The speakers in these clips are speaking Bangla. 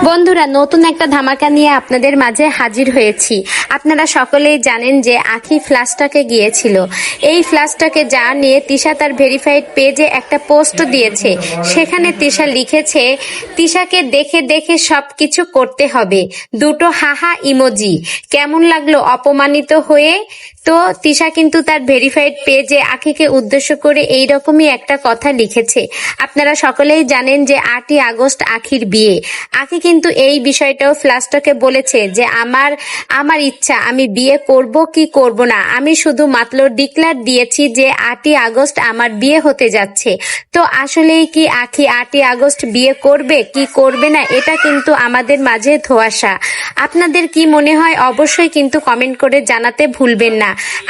বন্ধুরা, নতুন একটা ধামাকা নিয়ে আপনাদের মাঝে হাজির হয়েছি। আপনারা সকলেই জানেন যে আখি ফ্ল্যাশটাকে গিয়েছিল। এই ফ্ল্যাশটাকে যা নিয়ে তিশা তার ভেরিফাইড পেজে একটা পোস্ট দিয়েছে। সেখানে তিশা লিখেছে, তিশাকে দেখে দেখে সবকিছু করতে হবে, দুটো হাহা ইমোজি। কেমন লাগলো অপমানিত হয়ে? তো তিশা কিন্তু তার ভেরিফাইড পেজে আখিকে উদ্দেশ্য করে এইরকমই একটা কথা লিখেছে। আপনারা সকলেই জানেন যে 8ই আগস্ট আখির বিয়ে। আখি কিন্তু এই বিষয়টাও ফ্ল্যাশটাকে বলেছে যে আমার ইচ্ছা, আমি বিয়ে করব কি করব না, আমি শুধু মাত্র ডিক্লার দিয়েছি যে 8ই আগস্ট আমার বিয়ে হতে যাচ্ছে। তো আসলেই কি আখি 8ই আগস্ট বিয়ে করবে কি করবে না, এটা কিন্তু আমাদের মাঝে ধোঁয়াশা। আপনাদের কি মনে হয় অবশ্যই কিন্তু কমেন্ট করে জানাতে ভুলবেন না।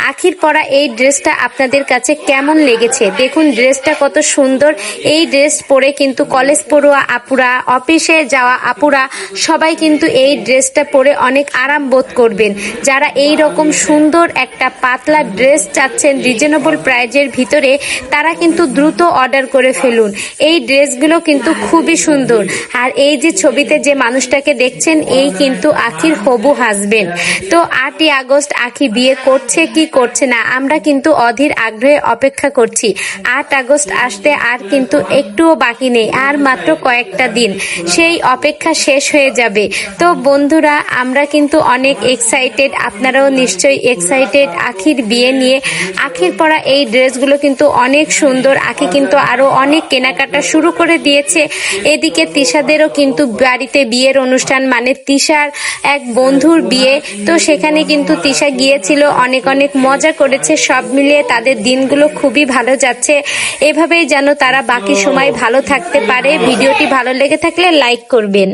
আখির পরা এই ড্রেসটা আপনাদের কাছে কেমন লেগেছে? দেখুন ড্রেসটা কত সুন্দর। এই ড্রেস পরে কিন্তু কলেজ পড়ুয়া আপুরা, অফিসে যাওয়া আপুরা সবাই কিন্তু এই ড্রেসটা পরে অনেক আরাম বোধ করবেন। যারা এই রকম সুন্দর একটা পাতলা ড্রেস চাচ্ছেন রিজনেবল প্রাইজের ভিতরে, তারা কিন্তু দ্রুত অর্ডার করে ফেলুন। এই ড্রেসগুলো কিন্তু খুবই সুন্দর। আর এই যে ছবিতে যে মানুষটাকে দেখছেন, এই কিন্তু আখির হবু হাজবেন্ড। তো 8ই আগস্ট আখি বিয়ে করছে কি করছে না, আমরা কিন্তু অধীর আগ্রহে অপেক্ষা করছি। 8 আগস্ট আসতে আর কিন্তু একটুও বাকি নেই, আর মাত্র কয়েকটা দিন, সেই অপেক্ষা শেষ হয়ে যাবে। তো বন্ধুরা, আমরা কিন্তু অনেক এক্সাইটেড, আপনারাও নিশ্চয়ই এক্সাইটেড আখির বিয়ে নিয়ে। আখির পরা এই ড্রেসগুলো কিন্তু অনেক সুন্দর। আখি কিন্তু আরো অনেক কেনাকাটা শুরু করে দিয়েছে। এদিকে তিশাদেরও কিন্তু বাড়িতে বিয়ের অনুষ্ঠান, মানে তিশার এক বন্ধুর বিয়ে। তো সেখানে কিন্তু তিশা গিয়েছিল, অনেক অনেক মজা করেছে। সব মিলিয়ে তাদের দিনগুলো খুবই ভালো যাচ্ছে। এভাবেই যেন তারা বাকি সময় ভালো থাকতে পারে। ভিডিওটি ভালো লেগে থাকলে লাইক করবেন।